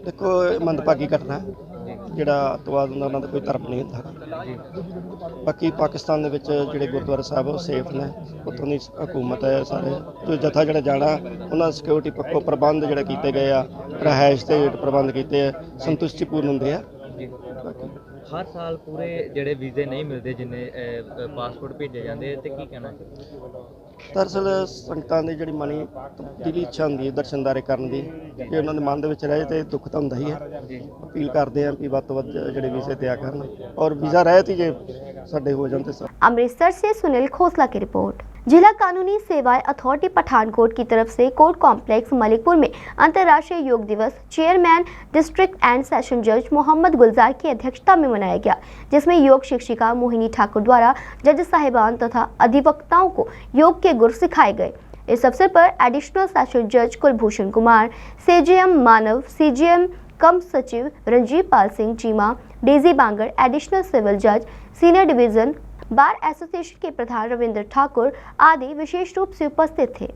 ਦੇਖੋ, ਇਹ ਮੰਦਭਾਗੀ ਘਟਨਾ ਜਿਹੜਾ ਅੱਤਵਾਦ ਹੁੰਦਾ ਉਹਨਾਂ ਦਾ ਕੋਈ ਧਰਮ ਨਹੀਂ ਹੁੰਦਾ। ਬਾਕੀ ਪਾਕਿਸਤਾਨ ਦੇ ਵਿੱਚ ਜਿਹੜੇ ਗੁਰਦੁਆਰਾ ਸਾਹਿਬ ਉਹ ਸੇਫ ਨੇ, ਉੱਥੋਂ ਦੀ ਹਕੂਮਤ ਹੈ ਸਾਰੇ ਜੋ ਜਥਾ ਜਿਹੜਾ ਜਾਣਾ ਉਹਨਾਂ ਸਿਕਿਉਰਿਟੀ ਪੱਖੋਂ ਪ੍ਰਬੰਧ ਜਿਹੜੇ ਕੀਤੇ ਗਏ ਆ, ਰਿਹਾਇਸ਼ ਦੇ ਪ੍ਰਬੰਧ ਕੀਤੇ ਆ, ਸੰਤੁਸ਼ਟੀਪੂਰਨ ਹੁੰਦੇ ਆ। ਬਾਕੀ ਹਰ ਸਾਲ ਪੂਰੇ ਜਿਹੜੇ ਵੀਜ਼ੇ ਨਹੀਂ ਮਿਲਦੇ ਜਿੰਨੇ ਪਾਸਪੋਰਟ ਭੇਜੇ ਜਾਂਦੇ ਤੇ ਕੀ ਕਹਿਣਾ? ਦਰਅਸਲ ਸੰਗਤਾਂ ਦੀ ਜਿਹੜੀ ਮਨੀ ਦਿਲੀ ਇੱਛਾ ਹੁੰਦੀ ਹੈ ਦਰਸ਼ਨਦਾਰੇ ਕਰਨ ਦੀ, ਜੇ ਉਹਨਾਂ ਦੇ ਮਨ ਦੇ ਵਿੱਚ ਰਹੇ ਤੇ ਦੁੱਖ ਤਾਂ ਹੁੰਦਾ ਹੀ ਹੈ। ਅਪੀਲ ਕਰਦੇ ਹਾਂ ਕਿ ਵੱਧ ਤੋਂ ਵੱਧ ਜਿਹੜੇ ਵੀਜ਼ੇ ਦਿਆ ਕਰਨ और वीज़ा रहती जे साडे हो जाते सब। अमृतसर से सुनील खोसला की रिपोर्ट। जिला कानूनी सेवाएं अथॉरिटी पठानकोट की तरफ से कोर्ट कॉम्प्लेक्स मलिकपुर में अंतर्राष्ट्रीय योग दिवस चेयरमैन डिस्ट्रिक्ट एंड सेशन जज मोहम्मद गुलजार की अध्यक्षता में मनाया गया, जिसमें योग शिक्षिका मोहिनी ठाकुर द्वारा जज साहिबान तथा अधिवक्ताओं को योग के गुर सिखाए गए। इस अवसर पर एडिशनल सेशन जज Kulbhushan Kumar, CGM Manav, CGM cum सचिव Ranjeev Pal Singh Cheema, Daisy Bangar, additional civil जज, सीनियर डिवीजन बार एसोसिएशन के प्रधान रविंद्र ठाकुर आदि विशेष रूप से उपस्थित थे।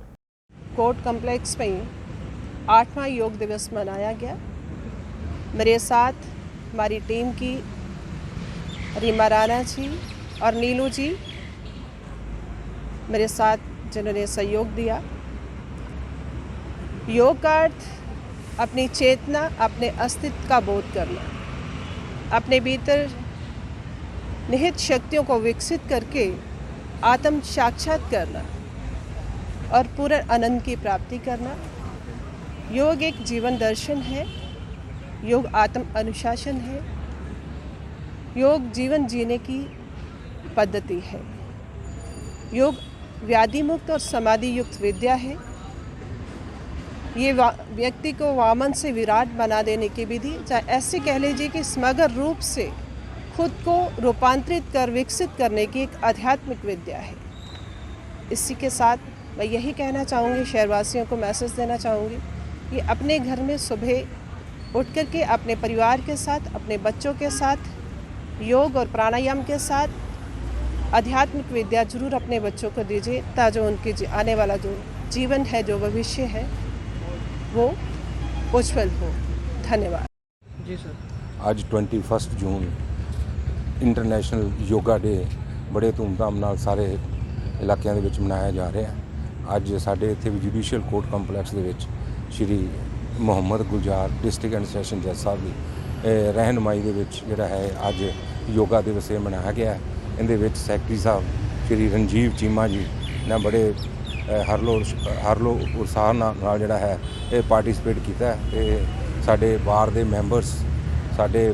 कोर्ट कॉम्प्लेक्स में 8वां योग दिवस मनाया गया। मेरे साथ हमारी टीम की रीमा राणा जी और नीलू जी मेरे साथ जिन्होंने सहयोग दिया। योग का अर्थ अपनी चेतना, अपने अस्तित्व का बोध करना, अपने भीतर निहित शक्तियों को विकसित करके आत्म साक्षात करना और पूरे आनंद की प्राप्ति करना। योग एक जीवन दर्शन है, योग आत्म अनुशासन है, योग जीवन जीने की पद्धति है। योग व्याधि मुक्त और समाधि युक्त विद्या है। ये व्यक्ति को वामन से विराट बना देने की विधि, चाहे ऐसे कह लीजिए कि समग्र रूप से खुद को रूपांतरित कर विकसित करने की एक आध्यात्मिक विद्या है। इसी के साथ मैं यही कहना चाहूँगी, शहरवासियों को मैसेज देना चाहूँगी कि अपने घर में सुबह उठ कर के अपने परिवार के साथ, अपने बच्चों के साथ योग और प्राणायाम के साथ आध्यात्मिक विद्या जरूर अपने बच्चों को दीजिए, ताकि उनके आने वाला जो जीवन है, जो भविष्य है, वो उज्जवल हो। धन्यवाद जी सर। ਅੱਜ 21 ਜੂਨ ਇੰਟਰਨੈਸ਼ਨਲ ਯੋਗਾ ਡੇ ਬੜੇ ਧੂਮਧਾਮ ਨਾਲ ਸਾਰੇ ਇਲਾਕਿਆਂ ਦੇ ਵਿੱਚ ਮਨਾਇਆ ਜਾ ਰਿਹਾ ਹੈ। ਅੱਜ ਸਾਡੇ ਇੱਥੇ ਵੀ ਜੁਡੀਸ਼ੀਅਲ ਕੋਰਟ ਕੰਪਲੈਕਸ ਦੇ ਵਿੱਚ Shri Muhammad Gulzar district and session ਜੱਜ ਸਾਹਿਬ ਦੀ ਰਹਿਨੁਮਾਈ ਦੇ ਵਿੱਚ ਜਿਹੜਾ ਹੈ ਅੱਜ ਯੋਗਾ ਦਿਵਸ ਮਨਾਇਆ ਗਿਆ। ਇਹਦੇ ਵਿੱਚ ਸੈਕਟਰੀ ਸਾਹਿਬ ਸ਼੍ਰੀ ਰਣਜੀਵ ਚੀਮਾ ਜੀ ਨੇ ਬੜੇ ਹਰਲੋ ਉਤਸ਼ਾਹ ਨਾਲ ਜਿਹੜਾ ਹੈ ਇਹ ਪਾਰਟਿਸਿਪੇਟ ਕੀਤਾ ਤੇ ਸਾਡੇ ਬਾਰ ਦੇ ਮੈਂਬਰਸ, ਸਾਡੇ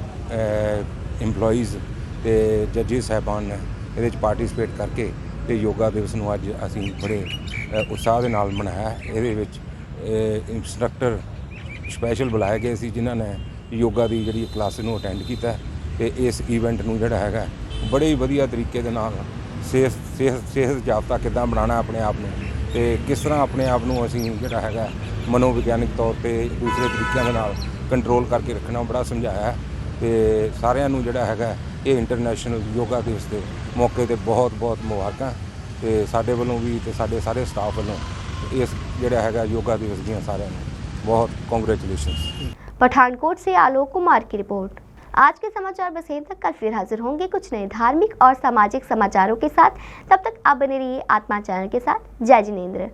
ਇੰਪਲੋਈਜ਼ ਤੇ ਜੱਜੀ ਸਾਹਿਬਾਨ ਨੇ ਇਹਦੇ ਵਿੱਚ ਪਾਰਟਿਸਿਪੇਟ ਕਰਕੇ ਤੇ ਯੋਗਾ ਦਿਵਸ ਨੂੰ ਅੱਜ ਅਸੀਂ ਬੜੇ ਉਤਸ਼ਾਹ ਦੇ ਨਾਲ ਮਨਾਇਆ। ਇਹਦੇ ਵਿੱਚ ਇੰਸਟ੍ਰਕਟਰ ਸਪੈਸ਼ਲ ਬੁਲਾਏ ਗਏ ਸੀ ਜਿਨ੍ਹਾਂ ਨੇ ਯੋਗਾ ਦੀ ਜਿਹੜੀ ਕਲਾਸ ਨੂੰ ਅਟੈਂਡ ਕੀਤਾ ਤੇ ਇਸ ਇਵੈਂਟ ਨੂੰ ਜਿਹੜਾ ਹੈਗਾ ਬੜੇ ਹੀ ਵਧੀਆ ਤਰੀਕੇ ਦੇ ਨਾਲ ਸਿਹਤ ਜਾਬਤਾ ਕਿੱਦਾਂ ਬਣਾਉਣਾ ਆਪਣੇ ਆਪ ਨੂੰ ਤੇ ਕਿਸ ਤਰ੍ਹਾਂ ਆਪਣੇ ਆਪ ਨੂੰ ਅਸੀਂ ਜਿਹੜਾ ਹੈਗਾ ਮਨੋਵਿਗਿਆਨਿਕ ਤੌਰ ਤੇ ਦੂਸਰੇ ਤਰੀਕਿਆਂ ਦੇ ਨਾਲ ਕੰਟਰੋਲ ਕਰਕੇ ਰੱਖਣਾ ਬੜਾ ਸਮਝਾਇਆ ਤੇ ਸਾਰਿਆਂ ਨੂੰ ਜਿਹੜਾ ਹੈਗਾ ਇਹ ਇੰਟਰਨੈਸ਼ਨਲ ਯੋਗਾ ਦਿਵਸ ਦੇ ਮੌਕੇ ਤੇ ਬਹੁਤ ਮੁਬਾਰਕਾਂ ਤੇ ਸਾਡੇ ਵੱਲੋਂ ਵੀ ਤੇ ਸਾਡੇ ਸਾਰੇ ਸਟਾਫ ਵੱਲੋਂ ਇਸ ਜਿਹੜਾ ਹੈਗਾ ਯੋਗਾ ਦਿਵਸ ਦੀਆਂ ਸਾਰਿਆਂ ਨੂੰ बहुत कॉन्ग्रेचुलेशंस। पठानकोट से आलोक कुमार की रिपोर्ट। आज के समाचार बस यहीं तक। कल फिर हाजिर होंगे कुछ नए धार्मिक और सामाजिक समाचारों के साथ। तब तक आप बने रहिए आत्मा चैनल के साथ। जय जिनेंद्र।